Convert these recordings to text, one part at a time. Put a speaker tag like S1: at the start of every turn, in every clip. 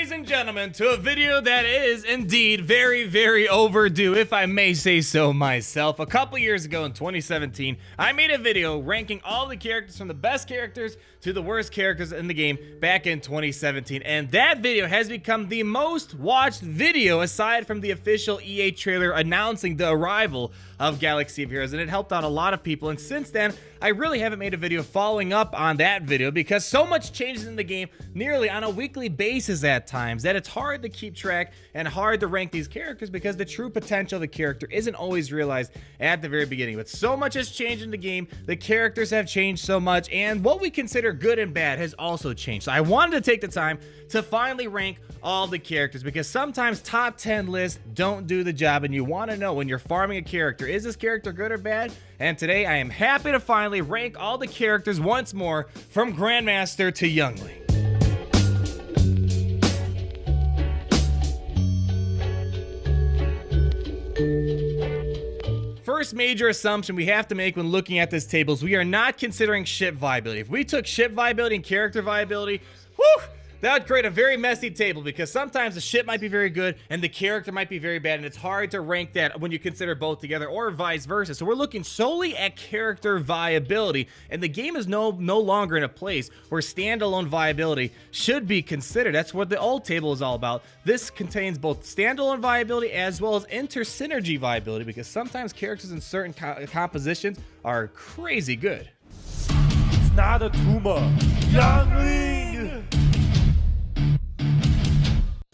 S1: ladies and gentlemen, to a video that is indeed very, very overdue, if I may say so myself. A couple years ago in 2017, I made a video ranking all the characters from the best characters to the worst characters in the game back in 2017. And that video has become the most watched video aside from the official EA trailer announcing the arrival of Galaxy of Heroes. And it helped out a lot of people. And since then, I really haven't made a video following up on that video because so much changes in the game nearly on a weekly basis at times that it's hard to keep track and hard to rank these characters because the true potential of the character isn't always realized at the very beginning. But so much has changed in the game, the characters have changed so much, and what we consider good and bad has also changed. So I wanted to take the time to finally rank all the characters because sometimes top 10 lists don't do the job and you want to know when you're farming a character, is this character good or bad? And today I am happy to finally rank all the characters once more from Grandmaster to Youngling. First major assumption we have to make when looking at this table is we are not considering ship viability. If we took ship viability and character viability, whew, that would create a very messy table because sometimes the ship might be very good and the character might be very bad, and it's hard to rank that when you consider both together or vice versa. So we're looking solely at character viability, and the game is no longer in a place where standalone viability should be considered. That's what the old table is all about. This contains both standalone viability as well as inter-synergy viability because sometimes characters in certain compositions are crazy good.
S2: It's not a tumor. Youngling!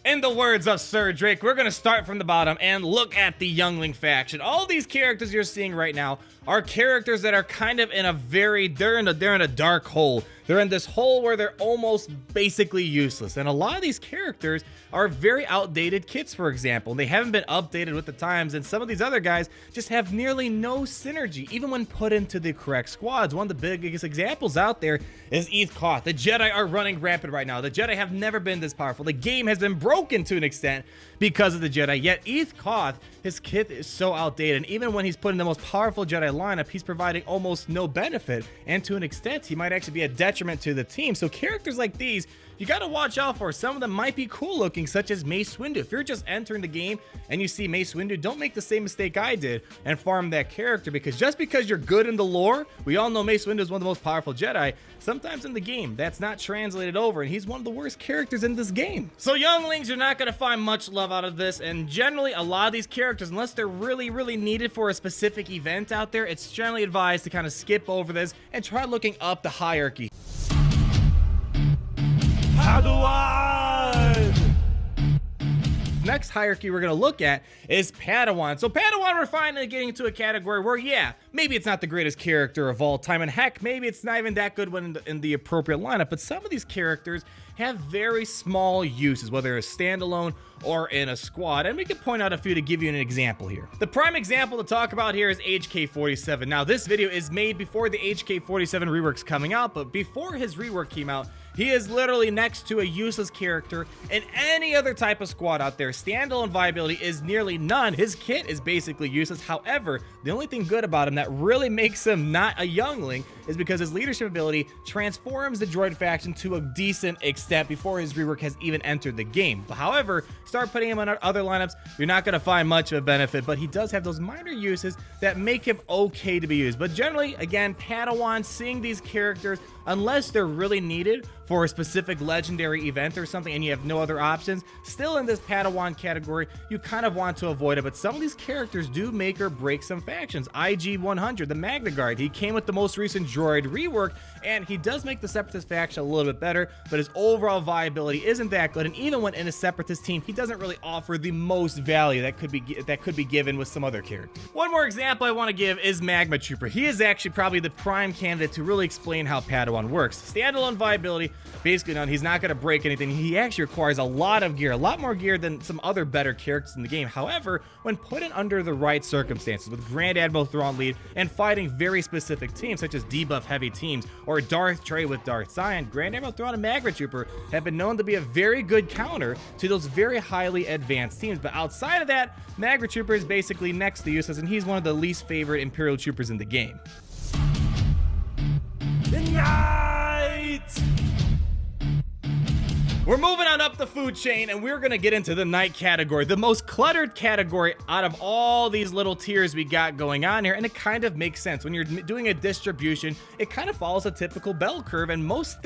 S1: In the words of Sir Drake, we're going to start from the bottom and look at the Youngling faction. All these characters you're seeing right now are characters that are kind of in a they're in a dark hole. They're in this hole where they're almost basically useless. And a lot of these characters are very outdated kits, for example. They haven't been updated with the times, and some of these other guys just have nearly no synergy, even when put into the correct squads. One of the biggest examples out there is SWGoH. The Jedi are running rampant right now. The Jedi have never been this powerful. The game has been broken to an extent because of the Jedi, yet SWGoH, his kit is so outdated, and even when he's put in the most powerful Jedi lineup, he's providing almost no benefit, and to an extent, he might actually be a detriment to the team. So characters like these, you gotta watch out for. Some of them might be cool looking, such as Mace Windu. If you're just entering the game and you see Mace Windu, don't make the same mistake I did and farm that character, because just because you're good in the lore, we all know Mace Windu is one of the most powerful Jedi, sometimes in the game, that's not translated over, and he's one of the worst characters in this game. So Younglings, you're not gonna find much love out of this, and generally, a lot of these characters, unless they're really, really needed for a specific event out there, it's generally advised to kind of skip over this and try looking up the hierarchy.
S2: Padawan!
S1: Next hierarchy we're going to look at is Padawan. So Padawan, we're finally getting into a category where, yeah, maybe it's not the greatest character of all time, and heck, maybe it's not even that good when in the appropriate lineup, but some of these characters have very small uses, whether it's standalone or in a squad, and we can point out a few to give you an example here. The prime example to talk about here is HK47. Now, this video is made before the HK47 rework's coming out, but before his rework came out, he is literally next to a useless character in any other type of squad out there. Standalone viability is nearly none. His kit is basically useless. However, the only thing good about him that really makes him not a Youngling is because his leadership ability transforms the droid faction to a decent extent before his rework has even entered the game. But however, start putting him on other lineups, you're not going to find much of a benefit, but he does have those minor uses that make him okay to be used. But generally, again, Padawan, seeing these characters, unless they're really needed for a specific legendary event or something and you have no other options, still in this Padawan category, you kind of want to avoid it. But some of these characters do make or break some factions. IG-100, the Magna Guard, he came with the most recent droid rework, and he does make the Separatist faction a little bit better, but his overall viability isn't that good, and even when in a Separatist team, he doesn't really offer the most value that could be given with some other characters. One more example I want to give is Magma Trooper. He is actually probably the prime candidate to really explain how Padawan works. Standalone viability, basically none. He's not going to break anything. He actually requires a lot of gear, a lot more gear than some other better characters in the game. However, when put in under the right circumstances, with Grand Admiral Thrawn lead and fighting very specific teams, such as debuff heavy teams, or Darth Trey with Darth Sion, Grand Admiral Thrawn and Magma Trooper have been known to be a very good counter to those very highly advanced teams. But outside of that, Magma Trooper is basically next to useless, and he's one of the least favorite Imperial troopers in the game.
S2: Ignite!
S1: We're moving on up the food chain, and we're gonna get into the night category, the most cluttered category out of all these little tiers we got going on here. And it kind of makes sense when you're doing a distribution. It kind of follows a typical bell curve, and most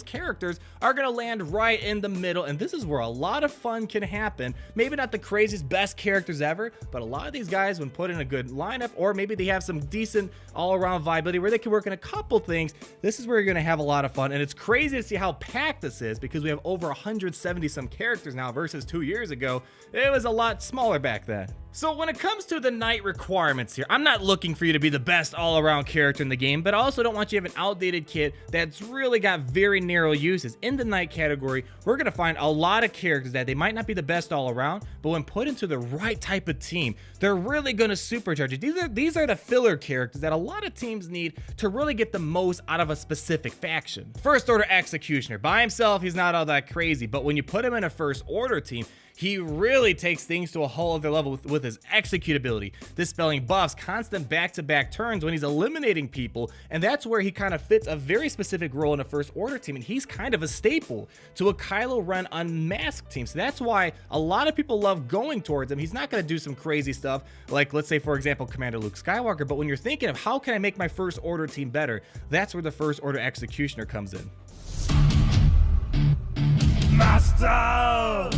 S1: characters are gonna land right in the middle. And this is where a lot of fun can happen. Maybe not the craziest best characters ever, but a lot of these guys, when put in a good lineup, or maybe they have some decent all-around viability where they can work in a couple things, this is where you're gonna have a lot of fun. And it's crazy to see how packed this is, because we have over 170 some characters now versus 2 years ago. It was a lot smaller back then. So when it comes to the night requirements here, I'm not looking for you to be the best all-around character in the game, but I also don't want you to have an outdated kit that's really got very narrow uses. In the night category, we're gonna find a lot of characters that they might not be the best all-around, but when put into the right type of team, they're really gonna supercharge it. These are the filler characters that a lot of teams need to really get the most out of a specific faction. First Order Executioner. By himself, he's not all that crazy, but when you put him in a First Order team, he really takes things to a whole other level with his executability, dispelling buffs, constant back-to-back turns when he's eliminating people, and that's where he kind of fits a very specific role in a First Order team, and he's kind of a staple to a Kylo Ren unmasked team. So that's why a lot of people love going towards him. He's not going to do some crazy stuff like, let's say, for example, Commander Luke Skywalker, but when you're thinking of how can I make my First Order team better, that's where the First Order Executioner comes in.
S2: Master!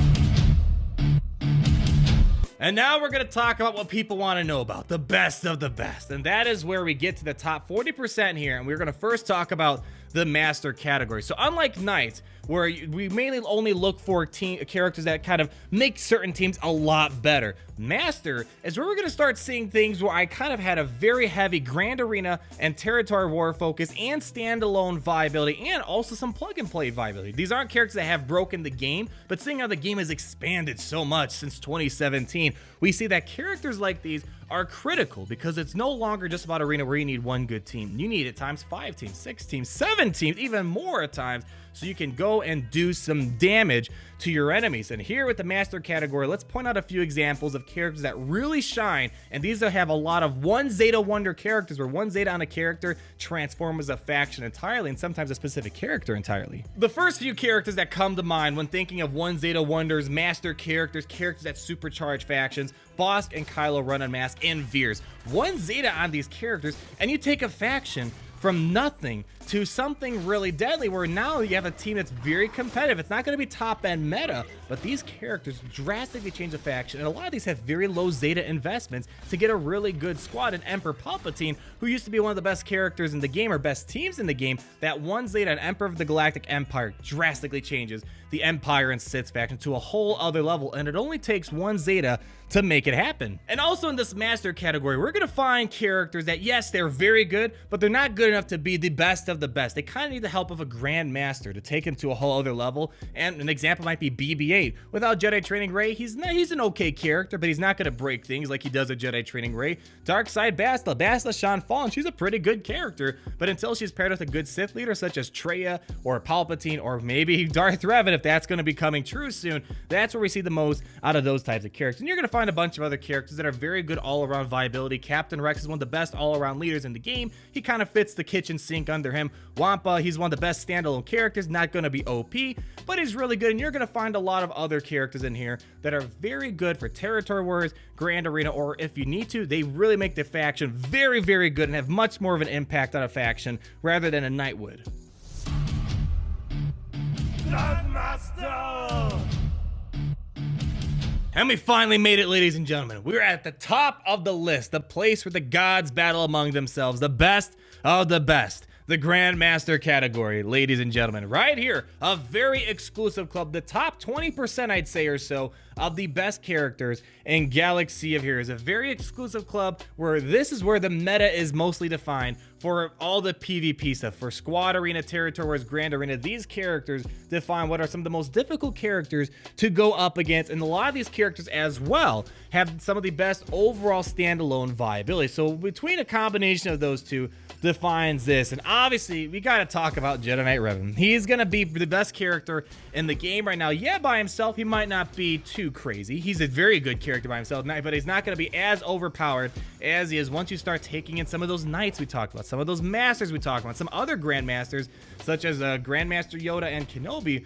S1: And now we're gonna talk about what people want to know about, the best of the best. And that is where we get to the top 40% here. And we're gonna first talk about the Master category. So unlike Knights, where we mainly only look for characters that kind of make certain teams a lot better, Master is where we're going to start seeing things where I kind of had a very heavy Grand Arena and Territory War focus and standalone viability, and also some plug and play viability. These aren't characters that have broken the game, but seeing how the game has expanded so much since 2017, we see that characters like these are critical, because it's no longer just about Arena where you need one good team. You need at times 5 teams, 6 teams, 7 teams, even more at times, so you can go and do some damage to your enemies. And here with the Master category, let's point out a few examples of characters that really shine, and these that have a lot of one Zeta Wonder characters, where one Zeta on a character transforms a faction entirely, and sometimes a specific character entirely. The first few characters that come to mind when thinking of one Zeta Wonders, Master characters that supercharge factions, Bosk and Kylo Ren Unmasked, and Veers. One Zeta on these characters, and you take a faction from nothing to something really deadly, where now you have a team that's very competitive. It's not going to be top-end meta, but these characters drastically change the faction, and a lot of these have very low Zeta investments to get a really good squad. And Emperor Palpatine, who used to be one of the best characters in the game, or best teams in the game, that one Zeta, an Emperor of the Galactic Empire, drastically changes the Empire and Sith faction to a whole other level, and it only takes one Zeta to make it happen. And also in this Master category, we're gonna find characters that, yes, they're very good, but they're not good enough to be the best of the best. They kind of need the help of a Grand Master to take him to a whole other level. And an example might be BB-8. Without Jedi Training Rey, he's an okay character, but he's not gonna break things like he does at Jedi Training Rey. Darkside Bastila Shan Fallen, she's a pretty good character, but until she's paired with a good Sith leader such as Traya or Palpatine, or maybe Darth Revan, if that's gonna be coming true soon, that's where we see the most out of those types of characters. And you're gonna find a bunch of other characters that are very good all-around viability. Captain Rex is one of the best all-around leaders in the game. He kind of fits the kitchen sink under him. Wampa, he's one of the best standalone characters, not going to be OP, but he's really good. And you're going to find a lot of other characters in here that are very good for Territory Wars, Grand Arena, or if you need to, they really make the faction very, very good and have much more of an impact on a faction rather than a Knight would.
S2: Grandmaster!
S1: And we finally made it, ladies and gentlemen. We're at the top of the list, the place where the gods battle among themselves, the best of the best. The Grandmaster category, ladies and gentlemen, right here, a very exclusive club, the top 20%, I'd say, or so, of the best characters in Galaxy of Heroes. A very exclusive club where this is where the meta is mostly defined for all the PvP stuff. For Squad Arena, Territory Wars, Grand Arena, these characters define what are some of the most difficult characters to go up against, and a lot of these characters as well have some of the best overall standalone viability. So between a combination of those two defines this. And obviously we got to talk about Jedi Knight Revan. He's gonna be the best character in the game right now. Yeah, by himself he might not be too crazy. He's a very good character by himself, but he's not gonna be as overpowered as he is once you start taking in some of those knights we talked about, some some of those masters we talked about, some other grandmasters such as Grandmaster Yoda and Kenobi.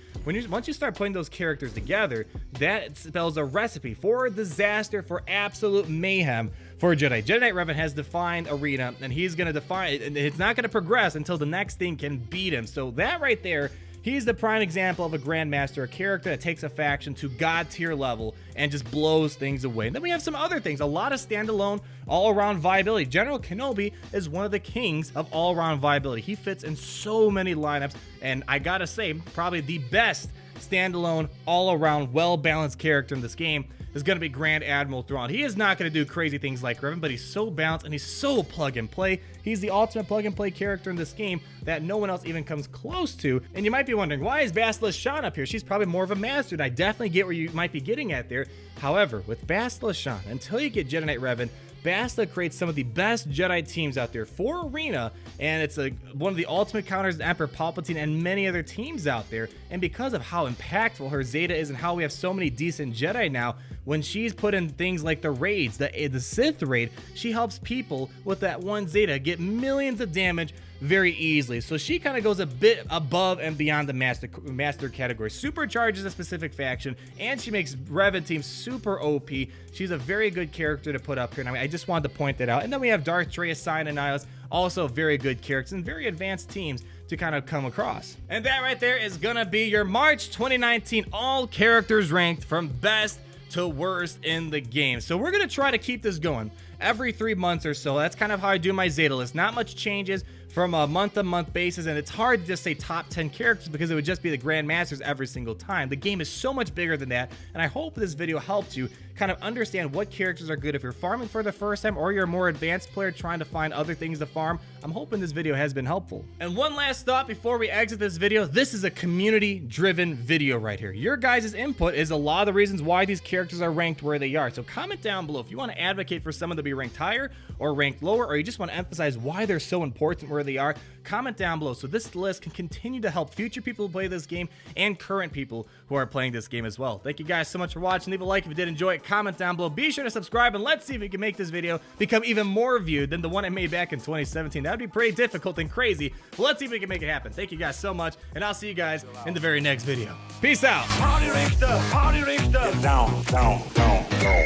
S1: Once you start putting those characters together, that spells a recipe for disaster, for absolute mayhem for Jedi. Jedi Knight Revan has defined arena, and he's going to define it, and it's not going to progress until the next thing can beat him. So that right there, he's the prime example of a Grandmaster, a character that takes a faction to God tier level and just blows things away. And then we have some other things, a lot of standalone, all-around viability. General Kenobi is one of the kings of all-around viability. He fits in so many lineups, and I gotta say, probably the best standalone, all-around, well-balanced character in this game is going to be Grand Admiral Thrawn. He is not going to do crazy things like Revan, but he's so balanced and he's so plug and play. He's the ultimate plug and play character in this game that no one else even comes close to. And you might be wondering, why is Basilisk Shan up here? She's probably more of a master, and I definitely get where you might be getting at there. However, with Basilisk Shan, until you get Jedi Knight Revan, Basilisk creates some of the best Jedi teams out there for Arena, and it's one of the ultimate counters to Emperor Palpatine and many other teams out there. And because of how impactful her Zeta is and how we have so many decent Jedi now, when she's put in things like the raids, the Sith raid, she helps people with that one Zeta get millions of damage very easily. So she kind of goes a bit above and beyond the master category, supercharges a specific faction, and she makes Revan teams super OP. She's a very good character to put up here, and I just wanted to point that out. And then we have Darth Trey, Asine, and Nihilus, also very good characters and very advanced teams to kind of come across. And that right there is gonna be your March 2019 all characters ranked from best to worst in the game. So we're gonna try to keep this going every 3 months or so. That's kind of how I do my Zeta list. Not much changes from a month-to-month basis, and it's hard to just say top 10 characters because it would just be the Grandmasters every single time. The game is so much bigger than that, and I hope this video helped you kind of understand what characters are good if you're farming for the first time or you're a more advanced player trying to find other things to farm. I'm hoping this video has been helpful. And one last thought before we exit this video, this is a community-driven video right here. Your guys' input is a lot of the reasons why these characters are ranked where they are. So comment down below if you want to advocate for someone to be ranked higher or ranked lower, or you just want to emphasize why they're so important where they are. Comment down below so this list can continue to help future people who play this game and current people who are playing this game as well. Thank you guys so much for watching. Leave a like if you did enjoy it. Comment down below. Be sure to subscribe, and let's see if we can make this video become even more viewed than the one I made back in 2017. That would be pretty difficult and crazy, but let's see if we can make it happen. Thank you guys so much, and I'll see you guys in the very next video. Peace out.
S2: Party Richter, Party Richter.
S3: Down, down, down, down.